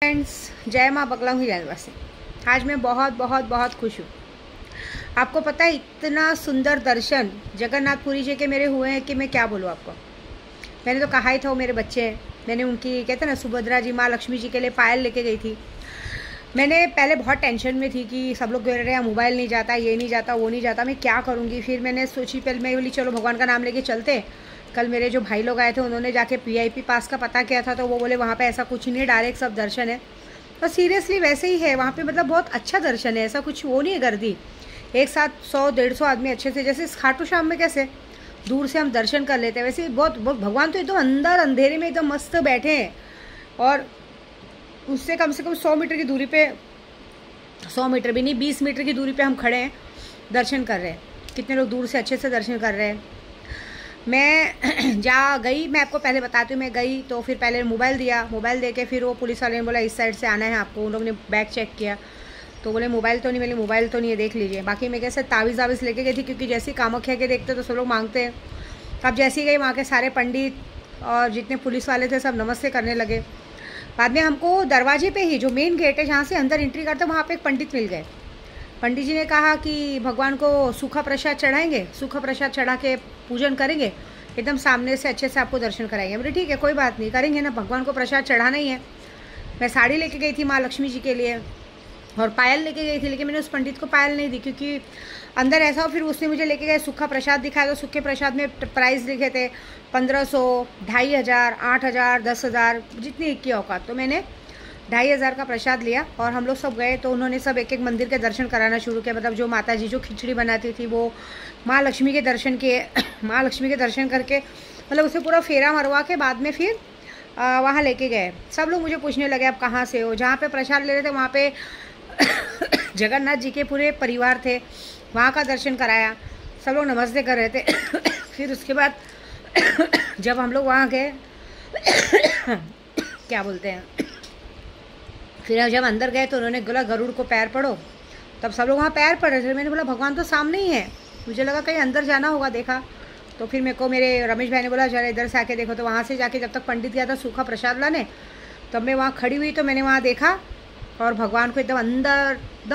Friends, जय माँ बगला हुई जानवासी। आज मैं बहुत बहुत बहुत खुश हूँ। आपको पता है, इतना सुंदर दर्शन जगन्नाथपुरी जी के मेरे हुए हैं कि मैं क्या बोलूँ आपको। मैंने तो कहा ही था, वो मेरे बच्चे हैं। मैंने उनकी, कहते हैं ना, सुभद्रा जी माँ लक्ष्मी जी के लिए पायल लेके गई थी। मैंने पहले बहुत टेंशन में थी कि सब लोग कह रहे हैं मोबाइल नहीं जाता, ये नहीं जाता, वो नहीं जाता, मैं क्या करूँगी। फिर मैंने सोची, पहले मैं बोली चलो भगवान का नाम लेके चलते। कल मेरे जो भाई लोग आए थे, उन्होंने जाके VIP पास का पता किया था, तो वो बोले वहाँ पे ऐसा कुछ नहीं है, डायरेक्ट सब दर्शन है। और सीरियसली वैसे ही है वहाँ पे, मतलब बहुत अच्छा दर्शन है, ऐसा कुछ वो नहीं है गर्दी। एक साथ 100-150 आदमी अच्छे से, जैसे खाटू श्याम में कैसे दूर से हम दर्शन कर लेते हैं, वैसे बहुत बहुत भगवान तो एकदम अंदर अंधेरे में एकदम मस्त बैठे हैं। और उससे कम से कम 100 मीटर की दूरी पे, 100 मीटर भी नहीं, 20 मीटर की दूरी पे हम खड़े हैं, दर्शन कर रहे हैं। कितने लोग दूर से अच्छे से दर्शन कर रहे हैं। मैं जा गई, मैं आपको पहले बताती हूँ। मैं गई तो फिर पहले मोबाइल दिया, मोबाइल दे के फिर वो पुलिस वाले ने बोला इस साइड से आना है आपको। उन लोगों ने बैग चेक किया तो बोले मोबाइल तो नहीं, मेरे मोबाइल तो नहीं है, देख लीजिए। बाकी मैं कैसे तावीज़ वावीज़ लेके गई थी, क्योंकि जैसे ही कामाख्या के देखते तो सब लोग मांगते हैं। अब जैसे ही गई, वहाँ के सारे पंडित और जितने पुलिस वाले थे सब नमस्ते करने लगे। बाद में हमको दरवाजे पे ही, जो मेन गेट है जहाँ से अंदर एंट्री करते, वहाँ पे एक पंडित मिल गए। पंडित जी ने कहा कि भगवान को सूखा प्रसाद चढ़ाएंगे, सूखा प्रसाद चढ़ा के पूजन करेंगे, एकदम सामने से अच्छे से आपको दर्शन कराएंगे। बोले ठीक है, कोई बात नहीं, करेंगे ना, भगवान को प्रसाद चढ़ाना ही है। मैं साड़ी लेके गई थी माँ लक्ष्मी जी के लिए और पायल लेके गई थी, लेकिन मैंने उस पंडित को पायल नहीं दी, क्योंकि अंदर ऐसा हो। फिर उसने मुझे लेके गए, सूखा प्रसाद दिखाया, तो सूखे प्रसाद में प्राइस लिखे थे 1500, 2500, 8000, 10,000, जितनी की औकात। तो मैंने 2500 का प्रसाद लिया और हम लोग सब गए। तो उन्होंने सब एक एक मंदिर के दर्शन कराना शुरू किया। मतलब जो माता जी जो खिचड़ी बनाती थी, वो माँ लक्ष्मी के दर्शन किए। माँ लक्ष्मी के दर्शन करके, मतलब उसे पूरा फेरा मरवा के बाद में फिर वहाँ लेके गए। सब लोग मुझे पूछने लगे आप कहाँ से हो। जहाँ पे प्रसाद ले रहे थे वहाँ पे जगन्नाथ जी के पूरे परिवार थे, वहाँ का दर्शन कराया। सब लोग नमस्ते कर रहे थे। फिर उसके बाद जब हम लोग वहाँ गए क्या बोलते हैं, फिर जब अंदर गए तो उन्होंने बोला गरुड़ को पैर पड़ो। तब सब लोग वहाँ पैर पड़ रहे थे। मैंने बोला भगवान तो सामने ही है, मुझे लगा कहीं अंदर जाना होगा। देखा तो फिर मेरे को मेरे रमेश भाई ने बोला जरा इधर से आके देखो। तो वहाँ से जाके, जब तक पंडित गया था सूखा प्रसाद लाने, तब मैं वहाँ खड़ी हुई। तो मैंने वहाँ देखा और भगवान को एकदम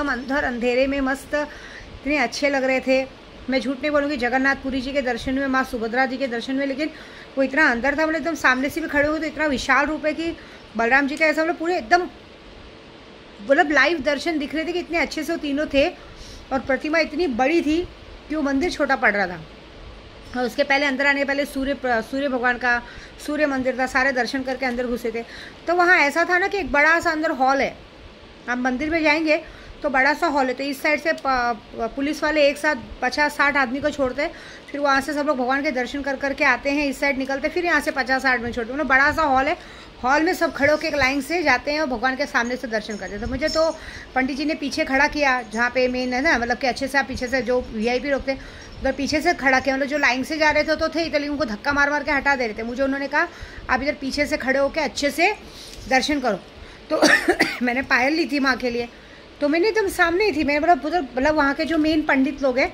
अंदर अंधेरे में मस्त इतने अच्छे लग रहे थे। मैं झूठ नहीं बोलूँगी, जगन्नाथपुरी जी के दर्शन में, माँ सुभद्रा जी के दर्शन में, लेकिन वो इतना अंदर था। मतलब एकदम सामने से भी खड़े हुए तो इतना विशाल रूप है कि बलराम जी का ऐसा, मतलब पूरे एकदम, मतलब लाइव दर्शन दिख रहे थे कि इतने अच्छे से वो तीनों थे। और प्रतिमा इतनी बड़ी थी कि वो मंदिर छोटा पड़ रहा था। और उसके पहले, अंदर आने पहले सूर्य भगवान का सूर्य मंदिर था। सारे दर्शन करके अंदर घुसे थे। तो वहाँ ऐसा था ना कि एक बड़ा सा अंदर हॉल है। आप मंदिर में जाएंगे तो बड़ा सा हॉल है। तो इस साइड से पुलिस वाले एक साथ 50-60 आदमी को छोड़ते हैं। फिर वहाँ से सब लोग भगवान के दर्शन कर करके आते हैं, इस साइड निकलते, फिर यहाँ से 50-60 में छोड़ते। मतलब बड़ा सा हॉल है। हॉल में सब खड़े होकर एक लाइन से जाते हैं और भगवान के सामने से दर्शन करते हैं। तो मुझे तो पंडित जी ने पीछे खड़ा किया, जहाँ पे मेन है ना, मतलब कि अच्छे से आप पीछे से जो VIP लोग थे उधर पीछे से खड़ा किया। मतलब जो लाइन से जा रहे थे तो थे, लेकिन उनको धक्का मार मार के हटा दे रहे थे। मुझे उन्होंने कहा आप इधर पीछे से खड़े होकर अच्छे से दर्शन करो। तो मैंने पायल ली थी माँ के लिए, तो मैंने एकदम सामने ही थी। मैंने बोला उधर, मतलब वहाँ के जो मेन पंडित लोग हैं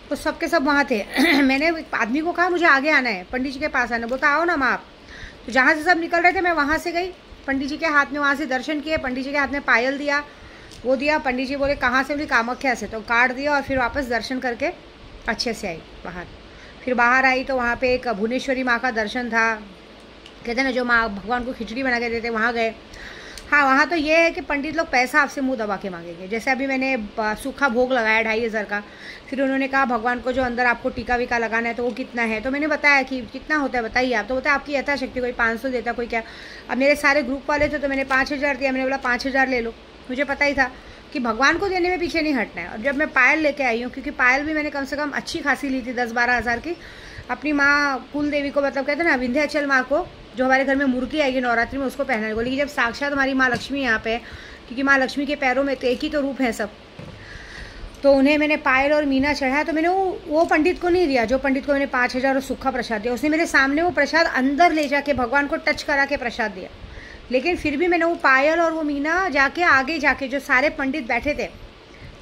तो सबके सब वहाँ थे। मैंने एक आदमी को कहा मुझे आगे आना है, पंडित जी के पास आना। बोलता आओ ना माँ आप। तो जहाँ से सब निकल रहे थे मैं वहाँ से गई, पंडित जी के हाथ में वहाँ से दर्शन किए। पंडित जी के हाथ में पायल दिया, वो दिया। पंडित जी बोले कहाँ से, बोली कामाख्या से। तो कार्ड दिया और फिर वापस दर्शन करके अच्छे से आई बाहर। फिर बाहर आई तो वहाँ पे एक भुवनेश्वरी माँ का दर्शन था। कहते हैं ना जो माँ भगवान को खिचड़ी बना के देते, वहाँ गए। हाँ, वहाँ तो ये है कि पंडित लोग पैसा आपसे मुंह दबा के मांगेंगे। जैसे अभी मैंने सूखा भोग लगाया 2500 का। फिर उन्होंने कहा भगवान को जो अंदर आपको टीका वीका लगाना है तो वो कितना है। तो मैंने बताया कि कितना होता है बताइए आप। तो बताया आपकी यथाशक्ति, कोई 500 देता, कोई क्या। अब मेरे सारे ग्रुप वाले थे तो मैंने 5000 दिया। मैंने बोला 5000 ले लो। मुझे पता ही था कि भगवान को देने में पीछे नहीं हटना है। और जब मैं पायल लेके आई हूँ, क्योंकि पायल भी मैंने कम से कम अच्छी खासी ली थी, 10-12 हज़ार की, अपनी माँ कुल देवी को, मतलब कहते हैं ना विंध्याचल माँ को, जो हमारे घर में मुर्गी आएगी नवरात्रि में, उसको पहनाने को। लेकिन जब साक्षात हमारी माँ लक्ष्मी यहाँ पे है, क्योंकि माँ लक्ष्मी के पैरों में तो एक ही तो रूप है सब, तो उन्हें मैंने पायल और मीना चढ़ाया। तो मैंने वो पंडित को नहीं दिया, जो पंडित को मैंने 5000 और सूखा प्रसाद दिया। उसने मेरे सामने वो प्रसाद अंदर ले जाके भगवान को टच करा के प्रसाद दिया। लेकिन फिर भी मैंने वो पायल और वो मीना जाके आगे जाके, जो सारे पंडित बैठे थे,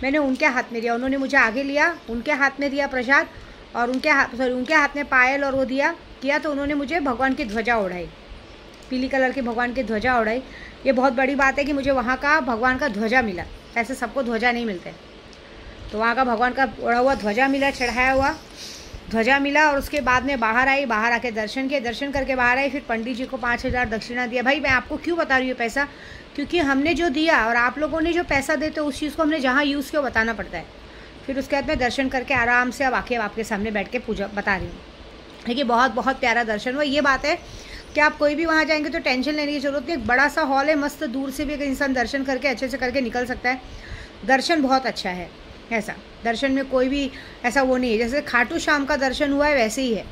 मैंने उनके हाथ में दिया। उन्होंने मुझे आगे लिया, उनके हाथ में दिया प्रसाद, और उनके हाथ में पायल और वो दिया किया। तो उन्होंने मुझे भगवान की ध्वजा उड़ाई, पीली कलर की भगवान की ध्वजा उड़ाई। ये बहुत बड़ी बात है कि मुझे वहाँ का भगवान का ध्वजा मिला। ऐसे सबको ध्वजा नहीं मिलते, तो वहाँ का भगवान का उड़ा हुआ ध्वजा मिला, चढ़ाया हुआ ध्वजा मिला। और उसके बाद में बाहर आई, बाहर आके दर्शन किए, दर्शन करके बाहर आई, फिर पंडित जी को 5,000 दक्षिणा दिया। भाई मैं आपको क्यों बता रही हूँ पैसा, क्योंकि हमने जो दिया और आप लोगों ने जो पैसा देते उस चीज़ को हमने जहाँ यूज़ किया बताना पड़ता है। फिर उसके बाद में दर्शन करके आराम से अब आके आपके सामने बैठ के पूजा बता रही हूँ। देखिए बहुत बहुत प्यारा दर्शन हुआ। ये बात है कि आप कोई भी वहाँ जाएंगे तो टेंशन लेने की ज़रूरत नहीं। एक बड़ा सा हॉल है, मस्त, दूर से भी अगर इंसान दर्शन करके अच्छे से करके निकल सकता है। दर्शन बहुत अच्छा है, ऐसा दर्शन में कोई भी ऐसा वो नहीं है। जैसे खाटू श्याम का दर्शन हुआ है वैसे ही है।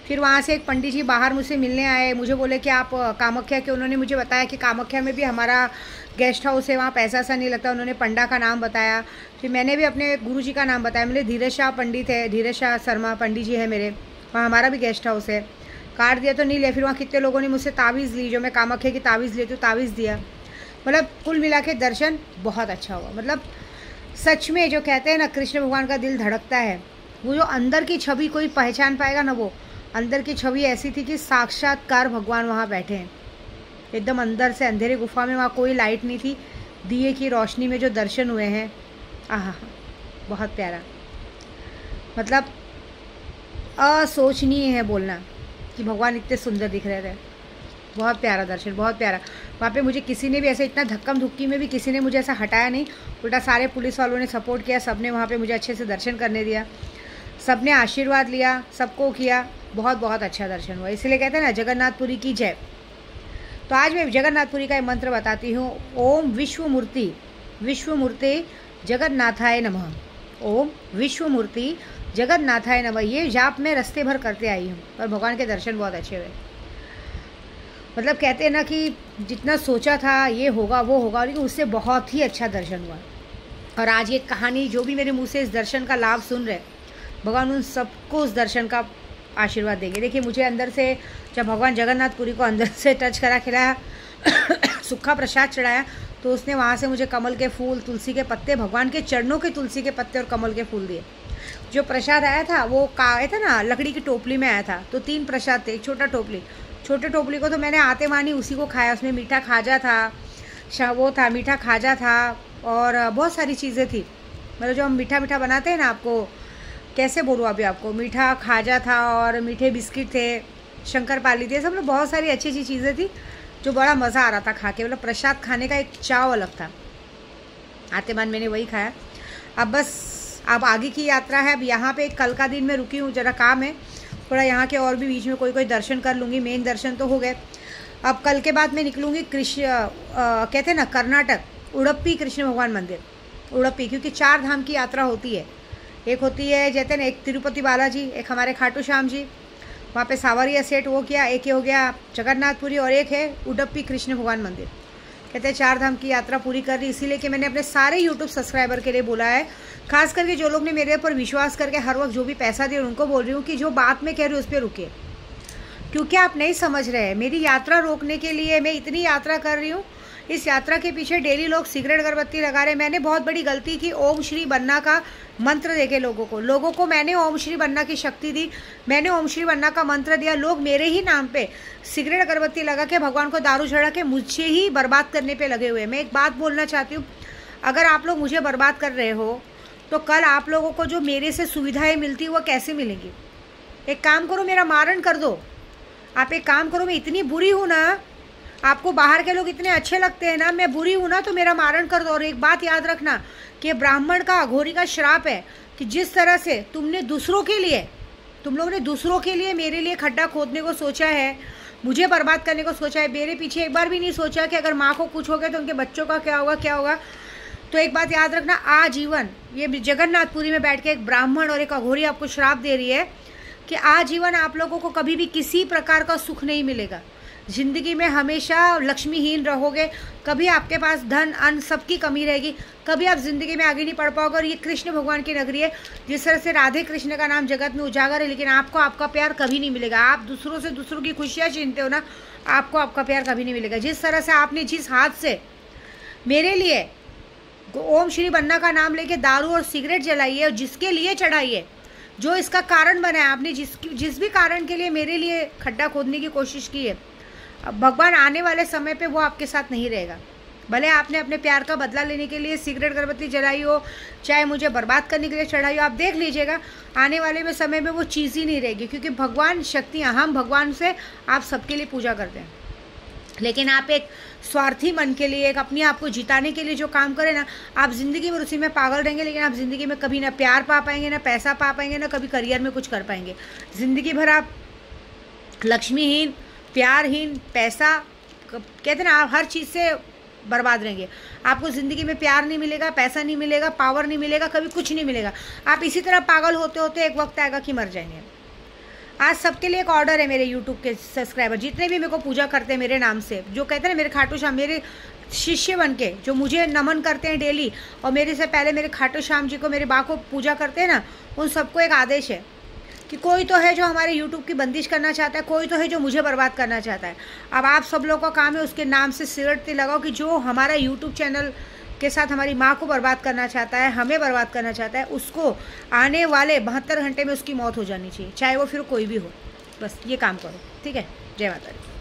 फिर वहाँ से एक पंडित जी बाहर मुझसे मिलने आए, मुझे बोले कि आप कामाख्या के, उन्होंने मुझे बताया कि कामाख्या में भी हमारा गेस्ट हाउस है, वहाँ पैसा सा नहीं लगता। उन्होंने पंडा का नाम बताया, फिर मैंने भी अपने गुरुजी का नाम बताया। मेरे धीरज शाह पंडित है, धीरज शाह शर्मा पंडित जी है मेरे, वहाँ हमारा भी गेस्ट हाउस है। कार्ड दिया तो नहीं लिया। फिर वहाँ कितने लोगों ने मुझसे तावीज़ ली, जो मैं कामाख्या की तावीज़ लेती हूँ, तावीज़ दिया। मतलब कुल मिला के दर्शन बहुत अच्छा हुआ। मतलब सच में जो कहते हैं ना, कृष्ण भगवान का दिल धड़कता है। वो जो अंदर की छवि कोई पहचान पाएगा ना, वो अंदर की छवि ऐसी थी कि साक्षात्कार भगवान वहाँ बैठे हैं, एकदम अंदर से। अंधेरे गुफा में, वहाँ कोई लाइट नहीं थी, दिए की रोशनी में जो दर्शन हुए हैं, आहा बहुत प्यारा। मतलब असोचनीय है बोलना कि भगवान इतने सुंदर दिख रहे थे। बहुत प्यारा दर्शन, बहुत प्यारा। वहाँ पे मुझे किसी ने भी ऐसे इतना धक्कम धुक्की में भी किसी ने मुझे ऐसा हटाया नहीं, उल्टा सारे पुलिस वालों ने सपोर्ट किया। सब ने वहाँ पे मुझे अच्छे से दर्शन करने दिया, सब ने आशीर्वाद लिया, सबको किया। बहुत बहुत अच्छा दर्शन हुआ। इसलिए कहते हैं ना, जगन्नाथपुरी की जय। तो आज मैं जगन्नाथपुरी का एक मंत्र बताती हूँ। ओम विश्वमूर्ति विश्वमूर्ति जगन्नाथाय नमः। ओम विश्वमूर्ति जगन्नाथाय नमः। ये जाप मैं रास्ते भर करते आई हूँ और भगवान के दर्शन बहुत अच्छे हुए। मतलब कहते हैं ना कि जितना सोचा था ये होगा वो होगा, लेकिन उससे बहुत ही अच्छा दर्शन हुआ। और आज ये कहानी जो भी मेरे मुंह से इस दर्शन का लाभ सुन रहे, भगवान उन सबको उस दर्शन का आशीर्वाद देंगे। देखिए मुझे अंदर से जब भगवान जगन्नाथपुरी को अंदर से टच करा, खिलाया, सूखा प्रसाद चढ़ाया, तो उसने वहाँ से मुझे कमल के फूल, तुलसी के पत्ते, भगवान के चरणों के तुलसी के पत्ते और कमल के फूल दिए। जो प्रसाद आया था वो आया था ना, लकड़ी की टोपली में आया था। तो 3 प्रसाद थे, एक छोटा टोपली। छोटे टोपली को तो मैंने आते मानी उसी को खाया। उसमें मीठा खाजा था, वो था मीठा खाजा था, और बहुत सारी चीज़ें थी। मतलब जो हम मीठा मीठा बनाते हैं ना, आपको कैसे बोलूँ अभी आपको, मीठा खाजा था और मीठे बिस्किट थे, शंकरपाली थे, सब लोग बहुत सारी अच्छी अच्छी चीज़ें थी जो बड़ा मज़ा आ रहा था खा के। मतलब प्रसाद खाने का एक चाव अलग था। आते मान मैंने वही खाया। अब बस अब आगे की यात्रा है। अब यहाँ पे कल का दिन मैं रुकी हूँ, ज़रा काम है थोड़ा यहाँ के, और भी बीच में कोई दर्शन कर लूँगी। मेन दर्शन तो हो गए। अब कल के बाद मैं निकलूँगी कहते हैं ना कर्नाटक, उडुपी कृष्ण भगवान मंदिर, उडुपी, क्योंकि 4 धाम की यात्रा होती है। एक होती है कहते हैं ना, एक तिरुपति बालाजी, एक हमारे खाटू श्याम जी, वहाँ पे सावरिया सेट वो किया, एक ये हो गया जगन्नाथपुरी, और एक है उडुपी कृष्ण भगवान मंदिर। कहते हैं 4 धाम की यात्रा पूरी कर रही। इसीलिए कि मैंने अपने सारे यूट्यूब सब्सक्राइबर के लिए बोला है, खास करके जो लोग ने मेरे ऊपर विश्वास करके हर वक्त जो भी पैसा दिए, उनको बोल रही हूँ कि जो बात मैं कह रही हूँ उस पर रुकिए, क्योंकि आप नहीं समझ रहे हैं। मेरी यात्रा रोकने के लिए मैं इतनी यात्रा कर रही हूँ। इस यात्रा के पीछे डेली लोग सिगरेट अगरबत्ती लगा रहे हैं। मैंने बहुत बड़ी गलती की, ओम श्री बन्ना का मंत्र देके लोगों को मैंने ओम श्री बन्ना की शक्ति दी, मैंने ओम श्री बन्ना का मंत्र दिया। लोग मेरे ही नाम पे सिगरेट अगरबत्ती लगा के, भगवान को दारू चढ़ा के मुझे ही बर्बाद करने पे लगे हुए। मैं एक बात बोलना चाहती हूँ, अगर आप लोग मुझे बर्बाद कर रहे हो तो कल आप लोगों को जो मेरे से सुविधाएं मिलती वो कैसे मिलेंगी। एक काम करो, मेरा मारण कर दो। आप एक काम करो, मैं इतनी बुरी हूँ ना, आपको बाहर के लोग इतने अच्छे लगते हैं ना, मैं बुरी हूँ ना, तो मेरा मारण कर दो। और एक बात याद रखना कि ब्राह्मण का, अघोरी का श्राप है कि जिस तरह से तुमने दूसरों के लिए, तुम लोगों ने दूसरों के लिए मेरे लिए खड्डा खोदने को सोचा है, मुझे बर्बाद करने को सोचा है, मेरे पीछे एक बार भी नहीं सोचा कि अगर माँ को कुछ हो गया तो उनके बच्चों का क्या होगा। तो एक बात याद रखना, आजीवन, ये जगन्नाथपुरी में बैठ के एक ब्राह्मण और एक अघोरी आपको श्राप दे रही है कि आजीवन आप लोगों को कभी भी किसी प्रकार का सुख नहीं मिलेगा। जिंदगी में हमेशा लक्ष्मीहीन रहोगे, कभी आपके पास धन अन्न सबकी कमी रहेगी, कभी आप जिंदगी में आगे नहीं बढ़ पाओगे। और ये कृष्ण भगवान की नगरी है, जिस तरह से राधे कृष्ण का नाम जगत में उजागर है, लेकिन आपको आपका प्यार कभी नहीं मिलेगा। आप दूसरों से दूसरों की खुशियाँ छीनते हो ना, आपको आपका प्यार कभी नहीं मिलेगा। जिस तरह से आपने जिस हाथ से मेरे लिए ओम श्री बन्ना का नाम लेके दारू और सिगरेट जलाई है, और जिसके लिए चढ़ाई है, जो इसका कारण बना है, आपने जिस भी कारण के लिए मेरे लिए खड्डा खोदने की कोशिश की है, अब भगवान आने वाले समय पे वो आपके साथ नहीं रहेगा। भले आपने अपने प्यार का बदला लेने के लिए सिगरेट अगरबत्ती जलाई हो, चाहे मुझे बर्बाद करने के लिए चढ़ाई हो, आप देख लीजिएगा आने वाले में समय में वो चीज़ ही नहीं रहेगी, क्योंकि भगवान शक्तियाँ, हम भगवान से आप सबके लिए पूजा करते हैं। लेकिन आप एक स्वार्थी मन के लिए, एक अपने आप को जिताने के लिए जो काम करें ना, आप ज़िंदगी में उसी में पागल रहेंगे, लेकिन आप ज़िंदगी में कभी ना प्यार पा पाएंगे, ना पैसा पा पाएंगे, ना कभी करियर में कुछ कर पाएंगे। ज़िंदगी भर आप लक्ष्मीहीन, प्यारहीन, पैसा कहते हैं ना, आप हर चीज़ से बर्बाद रहेंगे। आपको ज़िंदगी में प्यार नहीं मिलेगा, पैसा नहीं मिलेगा, पावर नहीं मिलेगा, कभी कुछ नहीं मिलेगा। आप इसी तरह पागल होते होते एक वक्त आएगा कि मर जाएंगे। आज सबके लिए एक ऑर्डर है, मेरे यूट्यूब के सब्सक्राइबर जितने भी मेरे को पूजा करते हैं मेरे नाम से, जो कहते हैं ना मेरे खाटू श्याम, मेरे शिष्य बन के जो मुझे नमन करते हैं डेली, और मेरे से पहले मेरे खाटू श्याम जी को, मेरे बा को पूजा करते हैं ना, उन सबको एक आदेश है कि कोई तो है जो हमारे यूट्यूब की बंदिश करना चाहता है, कोई तो है जो मुझे बर्बाद करना चाहता है। अब आप सब लोगों का काम है उसके नाम से सिगरेट लगाओ कि जो हमारा यूट्यूब चैनल के साथ हमारी माँ को बर्बाद करना चाहता है, हमें बर्बाद करना चाहता है, उसको आने वाले 72 घंटे में उसकी मौत हो जानी चाहिए, चाहे वो फिर कोई भी हो। बस ये काम करो, ठीक है। जय माता दी।